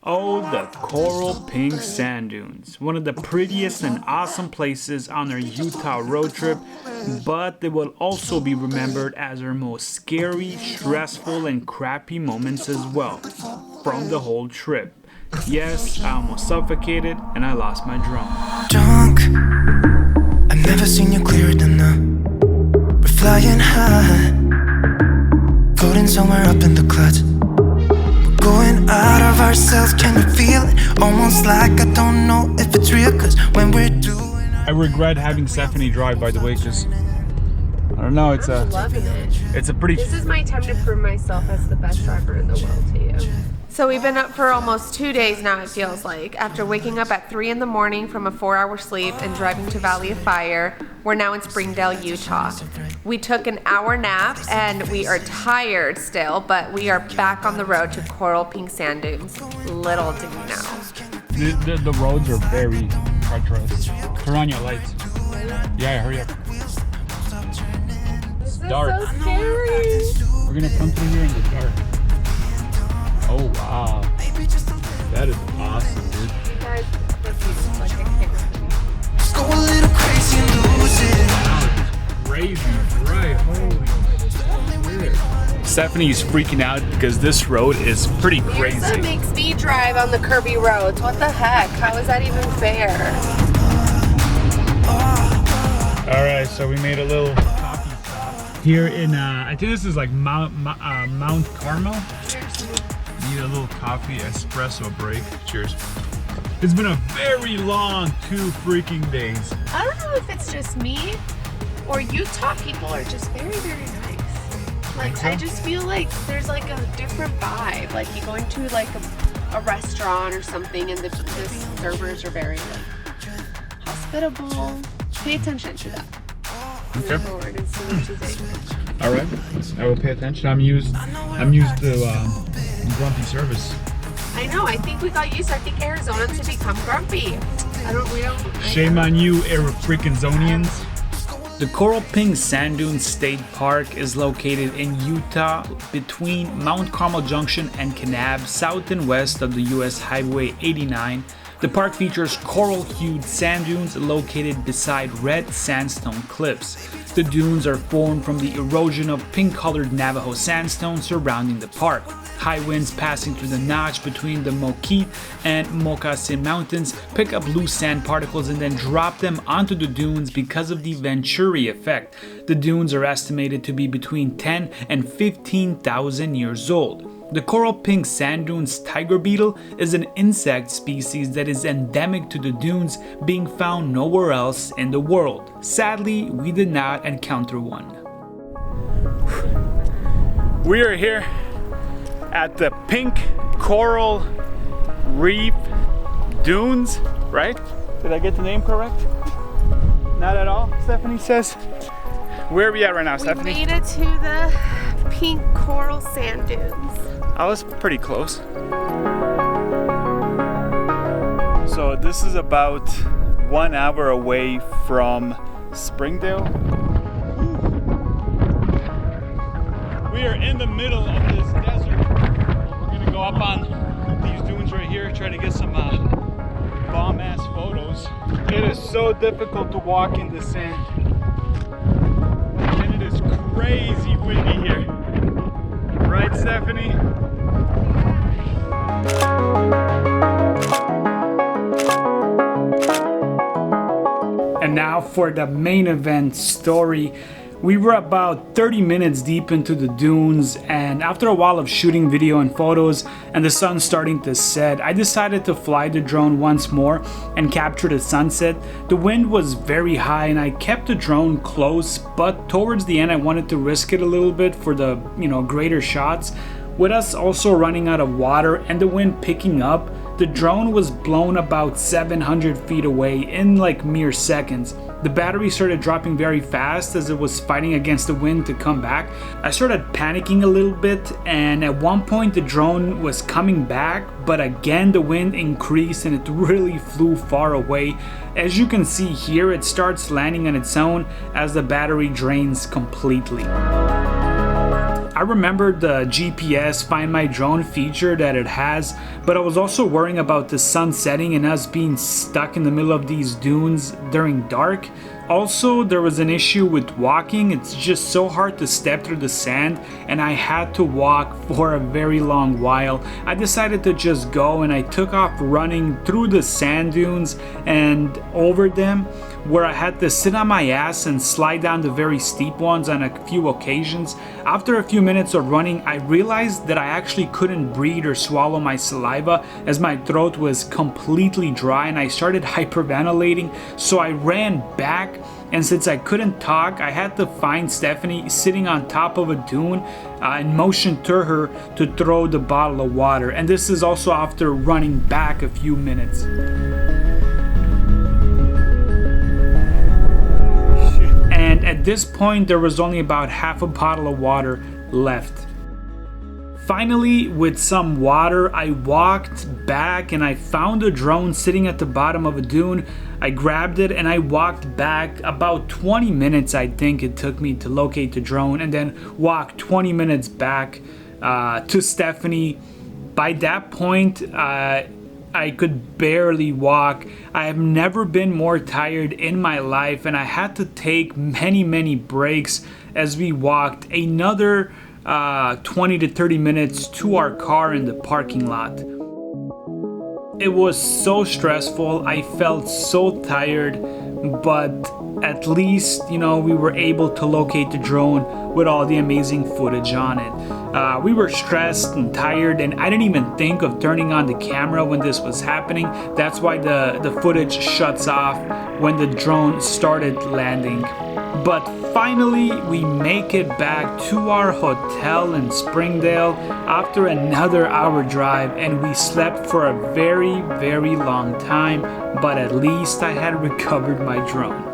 Oh, the coral pink sand dunes. One of the prettiest and awesome places on our Utah road trip, but they will also be remembered as our most scary, stressful, and crappy moments as well from the whole trip. Yes, I almost suffocated and I lost my drone. Drunk, I've never seen you clearer than now. We're flying high, floating somewhere up in the clouds. Going out of ourselves, can you feel it? Almost like I don't know if it's real, cause when we're doing I regret having Stephanie drive, by the way, because I don't know, I'm loving it. It's a pretty... This is my time to prove myself as the best driver in the world to you. So we've been up for almost 2 days now, it feels like. After waking up at 3 in the morning from a 4-hour sleep and driving to Valley of Fire, we're now in Springdale, Utah. We took an hour nap and we are tired still, but we are back on the road to coral pink sand dunes. Little do we know. The roads are very treacherous. Turn on your lights. Yeah, hurry up. This is dark. so scary. We're gonna come through here in the dark. Oh wow, that is awesome, dude. You guys are beautiful, like I can't. just go a little crazy and lose it. Wow, it's crazy, right? Holy shit. Stephanie's freaking out because this road is pretty crazy. That makes me drive on the curvy roads. What the heck? How is that even fair? All right, so we made a little coffee stop here in I think this is like Mount Carmel. Need a little coffee espresso break. Cheers. It's been a very long 2 freaking days. I don't know if it's just me or Utah people are just very, very nice. Like, so? I just feel like there's like a different vibe. Like you go into like a restaurant or something and the servers are very like hospitable. Pay attention to that. Okay. Move forward and see what you think. All right, I will pay attention. I'm used to grumpy service. I know. I think we got used. I think Arizonans have become grumpy. Shame on you, Freaking-Zonians. The Coral Pink Sand Dunes State Park is located in Utah between Mount Carmel Junction and Kanab, south and west of the US Highway 89. The park features coral-hued sand dunes located beside red sandstone cliffs. The dunes are formed from the erosion of pink-colored Navajo sandstone surrounding the park. High winds passing through the notch between the Moquette and Moccasin mountains pick up loose sand particles and then drop them onto the dunes because of the Venturi effect. The dunes are estimated to be between 10 and 15,000 years old. The coral pink sand dunes tiger beetle is an insect species that is endemic to the dunes, being found nowhere else in the world. Sadly, we did not encounter one. We are here at the Pink Coral Reef Dunes, right? Did I get the name correct? Not at all, Stephanie says. Where are we at right now, Stephanie? We made it to the pink coral sand dunes. I was pretty close. So this is about 1 hour away from Springdale. We are in the middle of this desert. We're gonna go up on these dunes right here, try to get some bomb-ass photos. It is so difficult to walk in the sand. And it is crazy windy here. Right, Stephanie? And now for the main event story. We were about 30 minutes deep into the dunes, and after a while of shooting video and photos and the sun starting to set, I decided to fly the drone once more and capture the sunset. The wind was very high and I kept the drone close, but towards the end I wanted to risk it a little bit for the, greater shots. With us also running out of water and the wind picking up, the drone was blown about 700 feet away in like mere seconds. The battery started dropping very fast as it was fighting against the wind to come back. I started panicking a little bit, and at one point the drone was coming back, but again the wind increased and it really flew far away. As you can see here, it starts landing on its own as the battery drains completely. I remember the GPS Find My Drone feature that it has, but I was also worrying about the sun setting and us being stuck in the middle of these dunes during dark. Also, there was an issue with walking. It's just so hard to step through the sand, and I had to walk for a very long while. I decided to just go, and I took off running through the sand dunes and over them, where I had to sit on my ass and slide down the very steep ones on a few occasions. After a few minutes of running, I realized that I actually couldn't breathe or swallow my saliva, as my throat was completely dry, and I started hyperventilating. So I ran back, and since I couldn't talk, I had to find Stephanie sitting on top of a dune and motion to her to throw the bottle of water. And this is also after running back a few minutes. And at this point, there was only about half a bottle of water left. Finally, with some water, I walked back and I found a drone sitting at the bottom of a dune. I grabbed it and I walked back about 20 minutes, I think it took me to locate the drone, and then walked 20 minutes back to Stephanie. By that point, I could barely walk. I have never been more tired in my life, and I had to take many breaks as we walked another 20 to 30 minutes to our car in the parking lot. It was so stressful. I felt so tired, but at least, we were able to locate the drone with all the amazing footage on it. We were stressed and tired, and I didn't even think of turning on the camera when this was happening. That's why the footage shuts off when the drone started landing. But finally, we make it back to our hotel in Springdale after another hour drive, and we slept for a very long time, but at least I had recovered my drone.